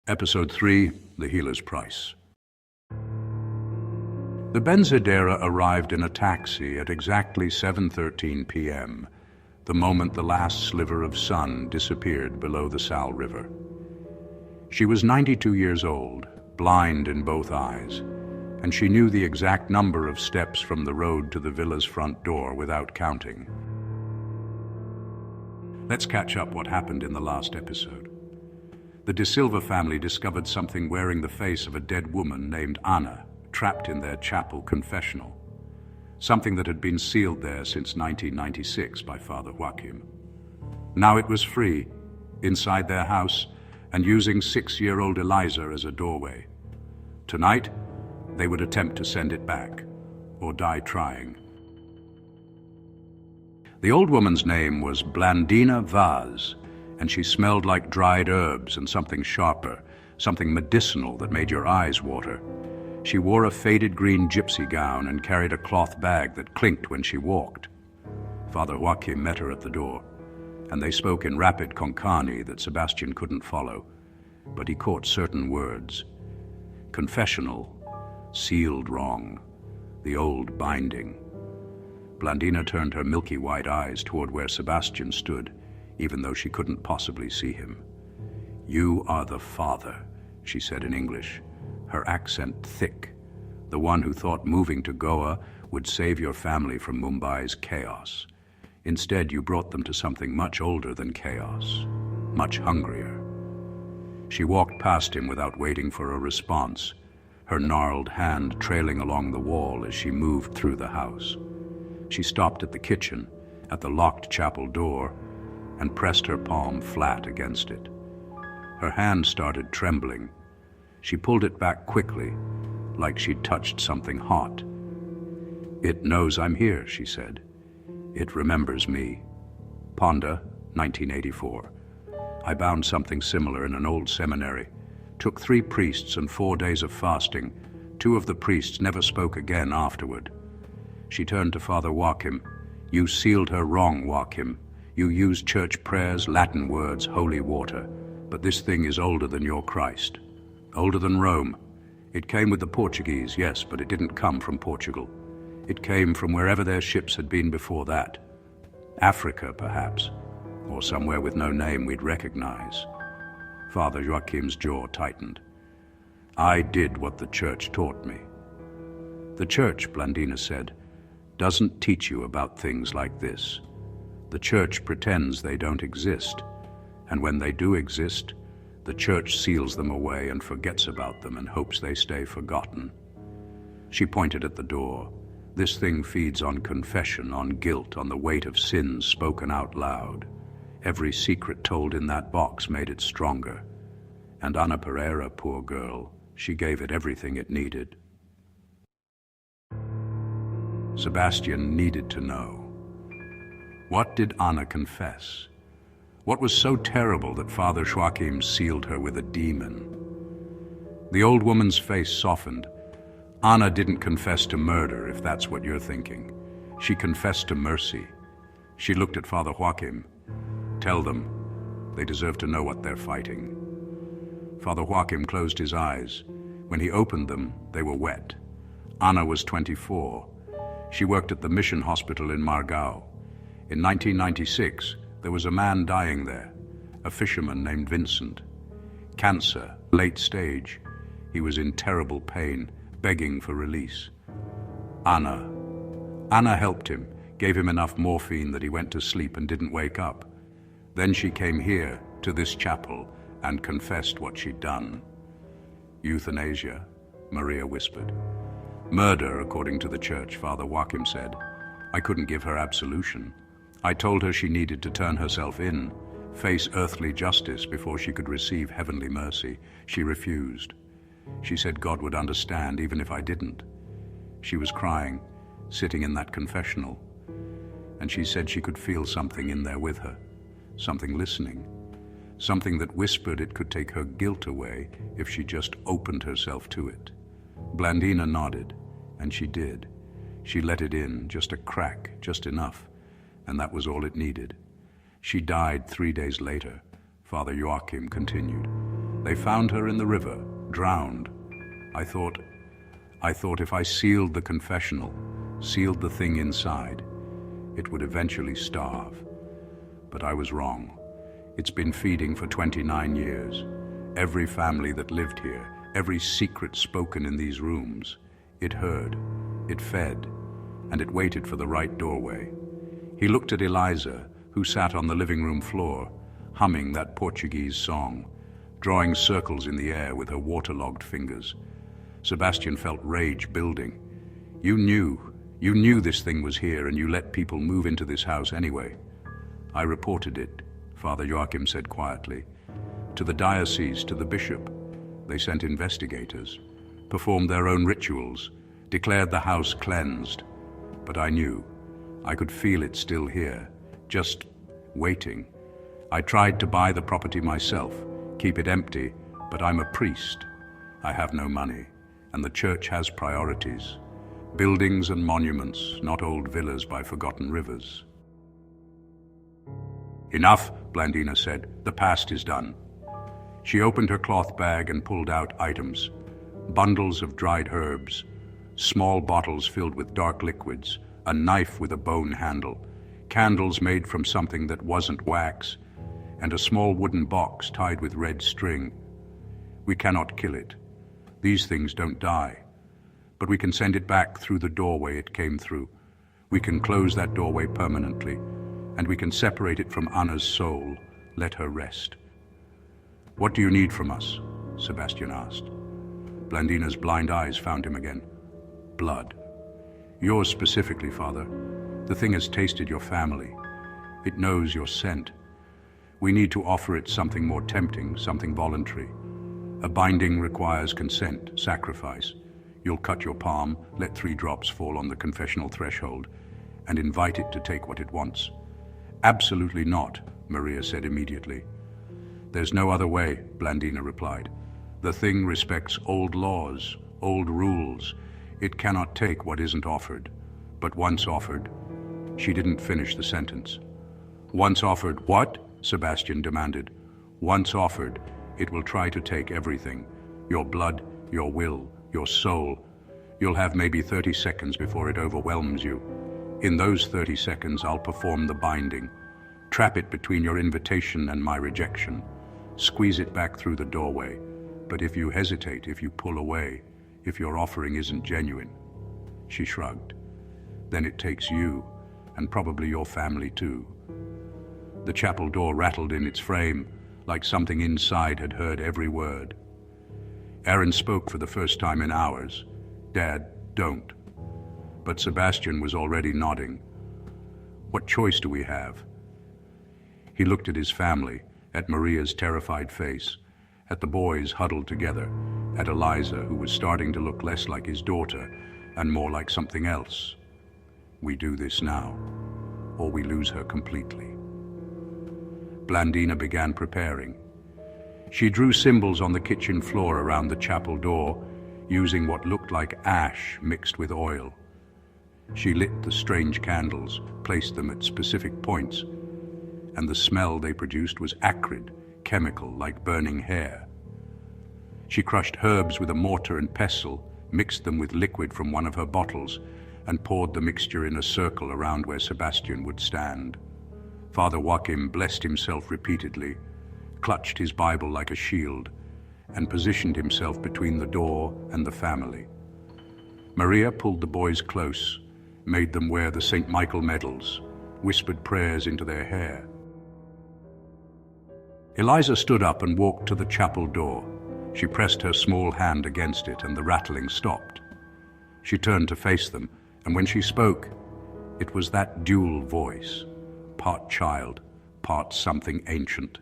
Episode 3, The Healer's Price. The Benzedera arrived in a taxi at exactly 7:13 p.m., the moment the last sliver of sun disappeared below the Sal River. She was 92 years old, blind in both eyes, and she knew the exact number of steps from the road to the villa's front door without counting. Let's catch up what happened in the last episode. The De Silva family discovered something wearing the face of a dead woman named Anna, trapped in their chapel confessional, something that had been sealed there since 1996 by Father Joachim. Now it was free, inside their house, and using 6-year-old Eliza as a doorway. Tonight, they would attempt to send it back, or die trying. The old woman's name was Blandina Vaz, and she smelled like dried herbs and something sharper, something medicinal that made your eyes water. She wore a faded green gypsy gown and carried a cloth bag that clinked when she walked. Father Joachim met her at the door, and they spoke in rapid Konkani that Sebastian couldn't follow, but he caught certain words. Confessional, sealed wrong, the old binding. Blandina turned her milky white eyes toward where Sebastian stood, even though she couldn't possibly see him. "You are the father," she said in English, her accent thick, the one who thought moving to Goa would save your family from Mumbai's chaos. Instead, you brought them to something much older than chaos, much hungrier. She walked past him without waiting for a response, her gnarled hand trailing along the wall as she moved through the house. She stopped at the kitchen, at the locked chapel door, and pressed her palm flat against it. Her hand started trembling. She pulled it back quickly, like she'd touched something hot. "It knows I'm here," she said. "It remembers me. Ponda, 1984. I bound something similar in an old seminary. Took 3 priests and 4 days of fasting. 2 of the priests never spoke again afterward." She turned to Father Joachim. "You sealed her wrong, Joachim. You used church prayers, Latin words, holy water. But this thing is older than your Christ. Older than Rome. It came with the Portuguese, yes, but it didn't come from Portugal. It came from wherever their ships had been before that. Africa, perhaps, or somewhere with no name we'd recognize." Father Joachim's jaw tightened. "I did what the church taught me." "The church," Blandina said, "doesn't teach you about things like this. The church pretends they don't exist, and when they do exist, the church seals them away and forgets about them and hopes they stay forgotten." She pointed at the door. "This thing feeds on confession, on guilt, on the weight of sins spoken out loud. Every secret told in that box made it stronger. And Ana Pereira, poor girl, she gave it everything it needed." Sebastian needed to know. What did Anna confess? What was so terrible that Father Joachim sealed her with a demon? The old woman's face softened. "Anna didn't confess to murder, if that's what you're thinking. She confessed to mercy." She looked at Father Joachim. "Tell them. They deserve to know what they're fighting." Father Joachim closed his eyes. When he opened them, they were wet. Anna was 24. She worked at the mission hospital in Margao. In 1996, there was a man dying there, a fisherman named Vincent. Cancer, late stage. He was in terrible pain, begging for release. Anna helped him, gave him enough morphine that he went to sleep and didn't wake up. Then she came here, to this chapel, and confessed what she'd done. "Euthanasia," Maria whispered. "Murder, according to the church," Father Joachim said. "I couldn't give her absolution. I told her she needed to turn herself in, face earthly justice before she could receive heavenly mercy. She refused. She said God would understand even if I didn't. She was crying, sitting in that confessional, and she said she could feel something in there with her, something listening, something that whispered it could take her guilt away if she just opened herself to it." Blandina nodded, and she did. She let it in, just a crack, just enough, and that was all it needed. She died 3 days later, Father Joachim continued. They found her in the river, drowned. I thought if I sealed the confessional, sealed the thing inside, it would eventually starve. But I was wrong. It's been feeding for 29 years. Every family that lived here, every secret spoken in these rooms, it heard, it fed, and it waited for the right doorway. He looked at Eliza, who sat on the living room floor, humming that Portuguese song, drawing circles in the air with her waterlogged fingers. Sebastian felt rage building. You knew this thing was here, and you let people move into this house anyway. I reported it, Father Joachim said quietly. To the diocese, to the bishop. They sent investigators, performed their own rituals, declared the house cleansed. But I knew. I could feel it still here, just waiting. I tried to buy the property myself, keep it empty, but I'm a priest. I have no money, and the church has priorities. Buildings and monuments, not old villas by forgotten rivers. Enough, Blandina said. The past is done. She opened her cloth bag and pulled out items. Bundles of dried herbs, small bottles filled with dark liquids, a knife with a bone handle, candles made from something that wasn't wax, and a small wooden box tied with red string. We cannot kill it. These things don't die. But we can send it back through the doorway it came through. We can close that doorway permanently, and we can separate it from Anna's soul, let her rest. What do you need from us? Sebastian asked. Blandina's blind eyes found him again. Blood. Yours specifically, Father. The thing has tasted your family. It knows your scent. We need to offer it something more tempting, something voluntary. A binding requires consent, sacrifice. You'll cut your palm, let 3 drops fall on the confessional threshold, and invite it to take what it wants. Absolutely not, Maria said immediately. There's no other way, Blandina replied. The thing respects old laws, old rules. It cannot take what isn't offered. But once offered, she didn't finish the sentence. Once offered what? Sebastian demanded. Once offered, it will try to take everything. Your blood, your will, your soul. You'll have maybe 30 seconds before it overwhelms you. In those 30 seconds, I'll perform the binding. Trap it between your invitation and my rejection. Squeeze it back through the doorway. But if you hesitate, if you pull away, if your offering isn't genuine, she shrugged, then it takes you, and probably your family too. The chapel door rattled in its frame, like something inside had heard every word. Aaron spoke for the first time in hours. Dad, don't. But Sebastian was already nodding. What choice do we have? He looked at his family, at Maria's terrified face, at the boys huddled together, at Eliza, who was starting to look less like his daughter and more like something else. We do this now, or we lose her completely. Blandina began preparing. She drew symbols on the kitchen floor around the chapel door, using what looked like ash mixed with oil. She lit the strange candles, placed them at specific points, and the smell they produced was acrid, chemical, like burning hair. She crushed herbs with a mortar and pestle, mixed them with liquid from one of her bottles, and poured the mixture in a circle around where Sebastian would stand. Father Joachim blessed himself repeatedly, clutched his Bible like a shield, and positioned himself between the door and the family. Maria pulled the boys close, made them wear the St. Michael medals, whispered prayers into their hair. Eliza stood up and walked to the chapel door. She pressed her small hand against it, and the rattling stopped. She turned to face them, and when she spoke, it was that dual voice, part child, part something ancient.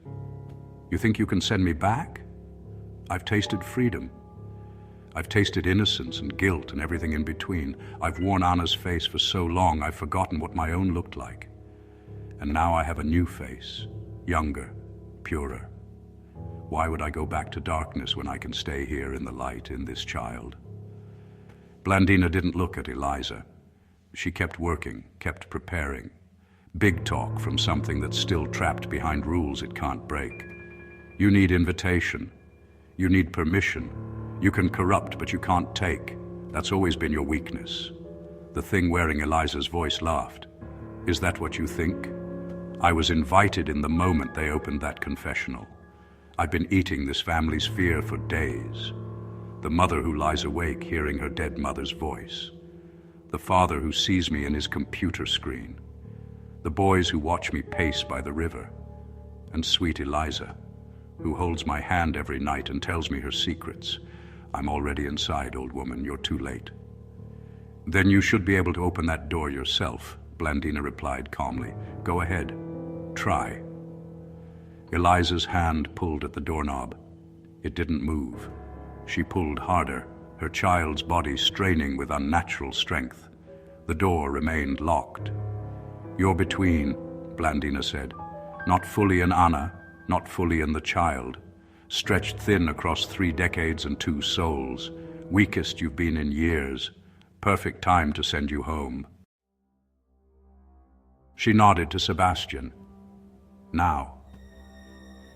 You think you can send me back? I've tasted freedom. I've tasted innocence and guilt and everything in between. I've worn Anna's face for so long, I've forgotten what my own looked like. And now I have a new face, younger, purer. Why would I go back to darkness when I can stay here in the light, in this child? Blandina didn't look at Eliza. She kept working, kept preparing. Big talk from something that's still trapped behind rules it can't break. You need invitation. You need permission. You can corrupt, but you can't take. That's always been your weakness. The thing wearing Eliza's voice laughed. Is that what you think? I was invited in the moment they opened that confessional. I've been eating this family's fear for days. The mother who lies awake hearing her dead mother's voice. The father who sees me in his computer screen. The boys who watch me pace by the river. And sweet Eliza, who holds my hand every night and tells me her secrets. I'm already inside, old woman, you're too late. Then you should be able to open that door yourself, Blandina replied calmly. Go ahead, try. Eliza's hand pulled at the doorknob. It didn't move. She pulled harder, her child's body straining with unnatural strength. The door remained locked. You're between, Blandina said. Not fully in Anna, not fully in the child. Stretched thin across 3 decades and 2 souls. Weakest you've been in years. Perfect time to send you home. She nodded to Sebastian. Now.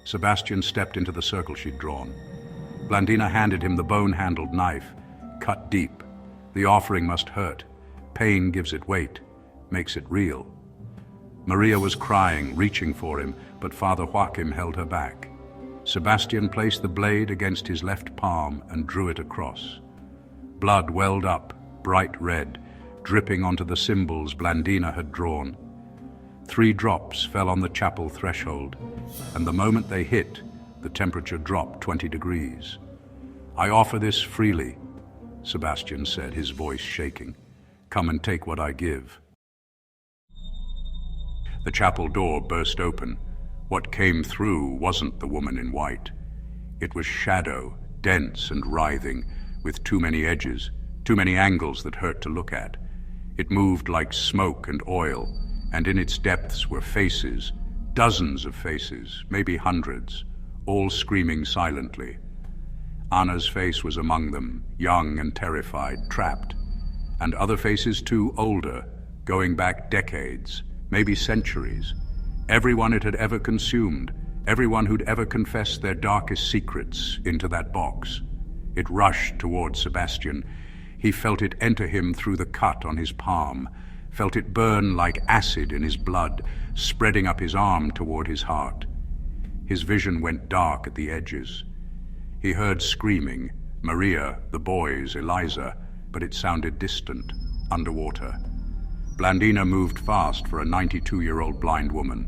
Sebastian stepped into the circle she'd drawn. Blandina handed him the bone-handled knife, cut deep. The offering must hurt. Pain gives it weight, makes it real. Maria was crying, reaching for him, but Father Joachim held her back. Sebastian placed the blade against his left palm and drew it across. Blood welled up, bright red, dripping onto the symbols Blandina had drawn. 3 drops fell on the chapel threshold, and the moment they hit, the temperature dropped 20 degrees. I offer this freely, Sebastian said, his voice shaking. Come and take what I give. The chapel door burst open. What came through wasn't the woman in white. It was shadow, dense and writhing, with too many edges, too many angles that hurt to look at. It moved like smoke and oil, and in its depths were faces, dozens of faces, maybe hundreds, all screaming silently. Anna's face was among them, young and terrified, trapped, and other faces too, older, going back decades, maybe centuries. Everyone it had ever consumed, everyone who'd ever confessed their darkest secrets into that box. It rushed toward Sebastian. He felt it enter him through the cut on his palm, felt it burn like acid in his blood, spreading up his arm toward his heart. His vision went dark at the edges. He heard screaming, Maria, the boys, Eliza, but it sounded distant, underwater. Blandina moved fast for a 92-year-old blind woman.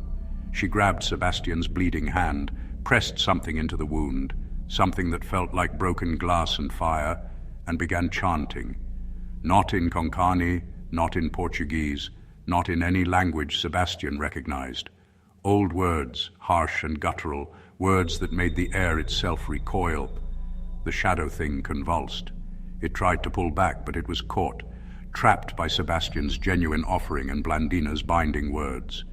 She grabbed Sebastian's bleeding hand, pressed something into the wound, something that felt like broken glass and fire, and began chanting. Not in Konkani, not in Portuguese, not in any language Sebastian recognized. Old words, harsh and guttural, words that made the air itself recoil. The shadow thing convulsed. It tried to pull back, but it was caught, trapped by Sebastian's genuine offering and Blandina's binding words.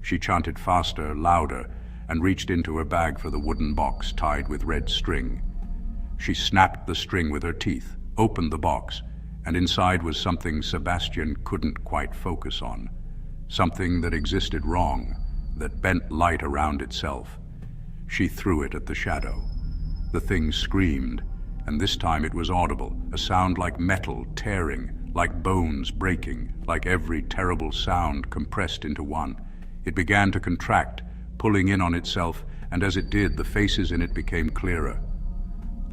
She chanted faster, louder, and reached into her bag for the wooden box tied with red string. She snapped the string with her teeth, opened the box, and inside was something Sebastian couldn't quite focus on. Something that existed wrong, that bent light around itself. She threw it at the shadow. The thing screamed, and this time it was audible, a sound like metal tearing, like bones breaking, like every terrible sound compressed into one. It began to contract, pulling in on itself, and as it did, the faces in it became clearer.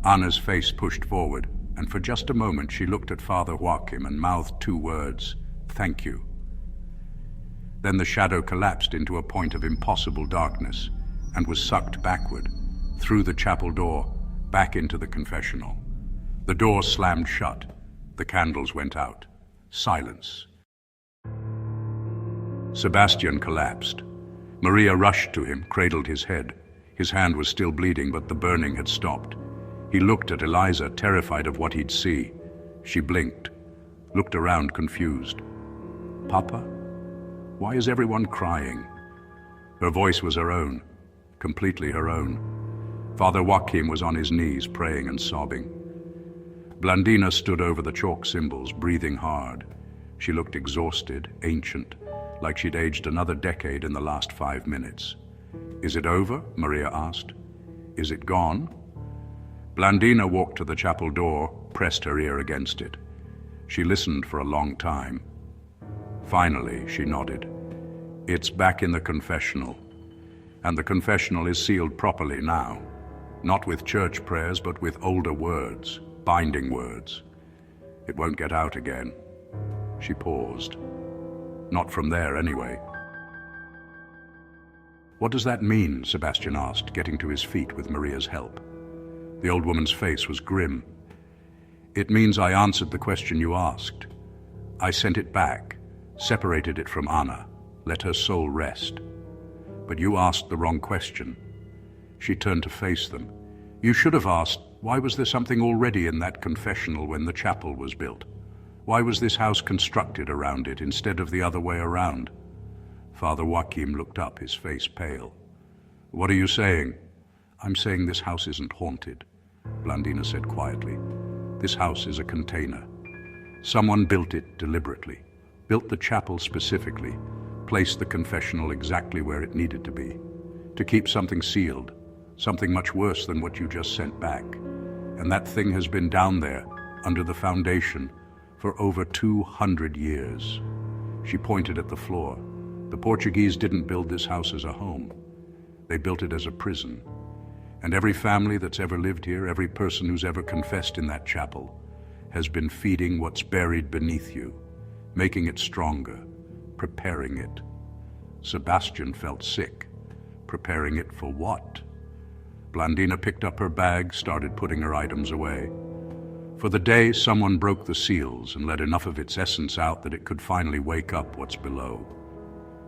Anna's face pushed forward, and for just a moment she looked at Father Joachim and mouthed 2 words, "Thank you." Then the shadow collapsed into a point of impossible darkness and was sucked backward, through the chapel door, back into the confessional. The door slammed shut. The candles went out. Silence. Sebastian collapsed. Maria rushed to him, cradled his head. His hand was still bleeding, but the burning had stopped. He looked at Eliza, terrified of what he'd see. She blinked, looked around confused. "Papa? Why is everyone crying?" Her voice was her own, completely her own. Father Joachim was on his knees, praying and sobbing. Blandina stood over the chalk symbols, breathing hard. She looked exhausted, ancient, like she'd aged another decade in the last 5 minutes. "Is it over?" Maria asked. "Is it gone?" Blandina walked to the chapel door, pressed her ear against it. She listened for a long time. Finally, she nodded. It's back in the confessional. And the confessional is sealed properly now. Not with church prayers, but with older words, binding words. It won't get out again. She paused. Not from there, anyway. What does that mean? Sebastian asked, getting to his feet with Maria's help. The old woman's face was grim. It means I answered the question you asked. I sent it back, separated it from Anna, let her soul rest. But you asked the wrong question. She turned to face them. You should have asked, why was there something already in that confessional when the chapel was built? Why was this house constructed around it instead of the other way around? Father Joachim looked up, his face pale. What are you saying? I'm saying this house isn't haunted, Blandina said quietly. This house is a container. Someone built it deliberately, built the chapel specifically, placed the confessional exactly where it needed to be, to keep something sealed, something much worse than what you just sent back. And that thing has been down there, under the foundation, for over 200 years. She pointed at the floor. The Portuguese didn't build this house as a home. They built it as a prison. And every family that's ever lived here, every person who's ever confessed in that chapel, has been feeding what's buried beneath you, making it stronger, preparing it. Sebastian felt sick. Preparing it for what? Blandina picked up her bag, started putting her items away. For the day, someone broke the seals and let enough of its essence out that it could finally wake up what's below.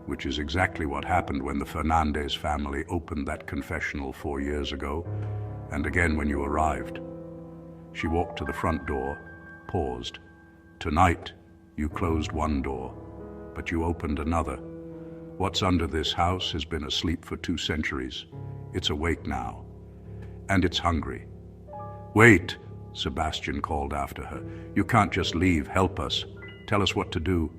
Which is exactly what happened when the Fernandez family opened that confessional 4 years ago, and again when you arrived. She walked to the front door, paused. Tonight, you closed one door, but you opened another. What's under this house has been asleep for 2 centuries. It's awake now, and it's hungry. Wait, Sebastian called after her. You can't just leave. Help us. Tell us what to do.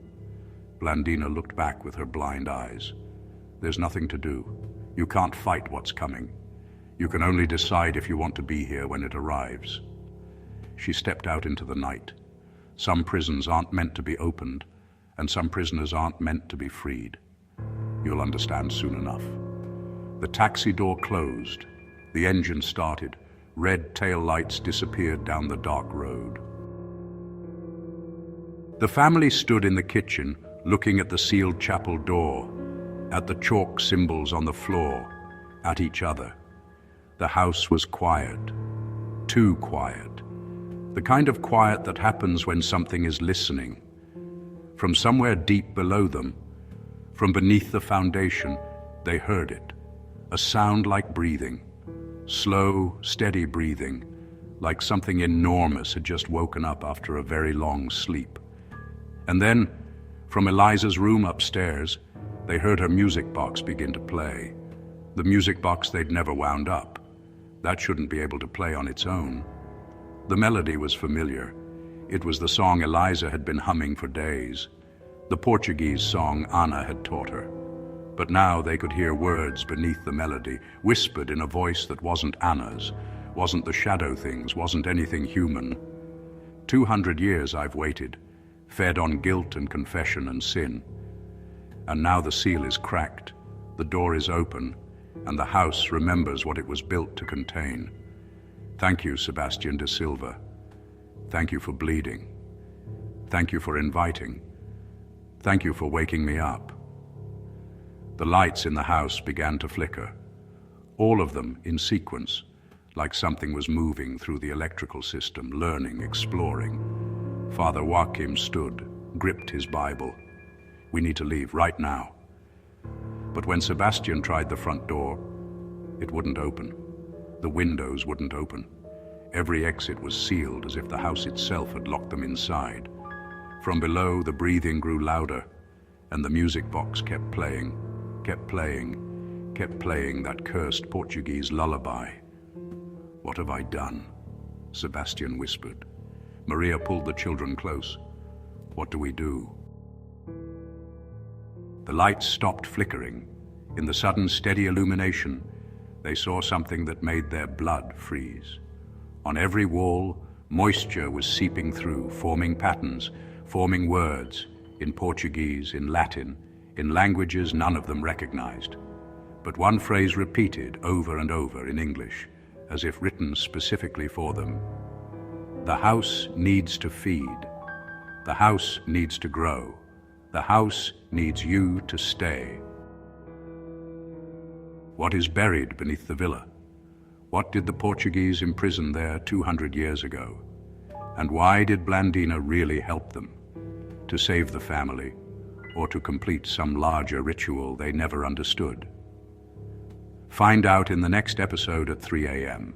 Blandina looked back with her blind eyes. There's nothing to do. You can't fight what's coming. You can only decide if you want to be here when it arrives. She stepped out into the night. Some prisons aren't meant to be opened, and some prisoners aren't meant to be freed. You'll understand soon enough. The taxi door closed. The engine started. Red tail lights disappeared down the dark road. The family stood in the kitchen, looking at the sealed chapel door, at the chalk symbols on the floor, at each other. The house was quiet. Too quiet. The kind of quiet that happens when something is listening. From somewhere deep below them, from beneath the foundation, they heard it. A sound like breathing. Slow, steady breathing, like something enormous had just woken up after a very long sleep. And then, from Eliza's room upstairs, they heard her music box begin to play. The music box they'd never wound up. That shouldn't be able to play on its own. The melody was familiar. It was the song Eliza had been humming for days. The Portuguese song Anna had taught her. But now they could hear words beneath the melody, whispered in a voice that wasn't Anna's, wasn't the shadow things, wasn't anything human. 200 years I've waited, fed on guilt and confession and sin. And now the seal is cracked, the door is open, and the house remembers what it was built to contain. Thank you, Sebastian de Silva. Thank you for bleeding. Thank you for inviting. Thank you for waking me up. The lights in the house began to flicker, all of them in sequence, like something was moving through the electrical system, learning, exploring. Father Joachim stood, gripped his Bible. We need to leave right now. But when Sebastian tried the front door, it wouldn't open. The windows wouldn't open. Every exit was sealed as if the house itself had locked them inside. From below, the breathing grew louder, and the music box kept playing that cursed Portuguese lullaby. What have I done? Sebastian whispered. Maria pulled the children close. What do we do? The lights stopped flickering. In the sudden, steady illumination, they saw something that made their blood freeze. On every wall, moisture was seeping through, forming patterns, forming words, in Portuguese, in Latin, in languages none of them recognized. But one phrase repeated over and over in English, as if written specifically for them. The house needs to feed. The house needs to grow. The house needs you to stay. What is buried beneath the villa? What did the Portuguese imprison there 200 years ago? And why did Blandina really help them? To save the family, or to complete some larger ritual they never understood? Find out in the next episode at 3 a.m.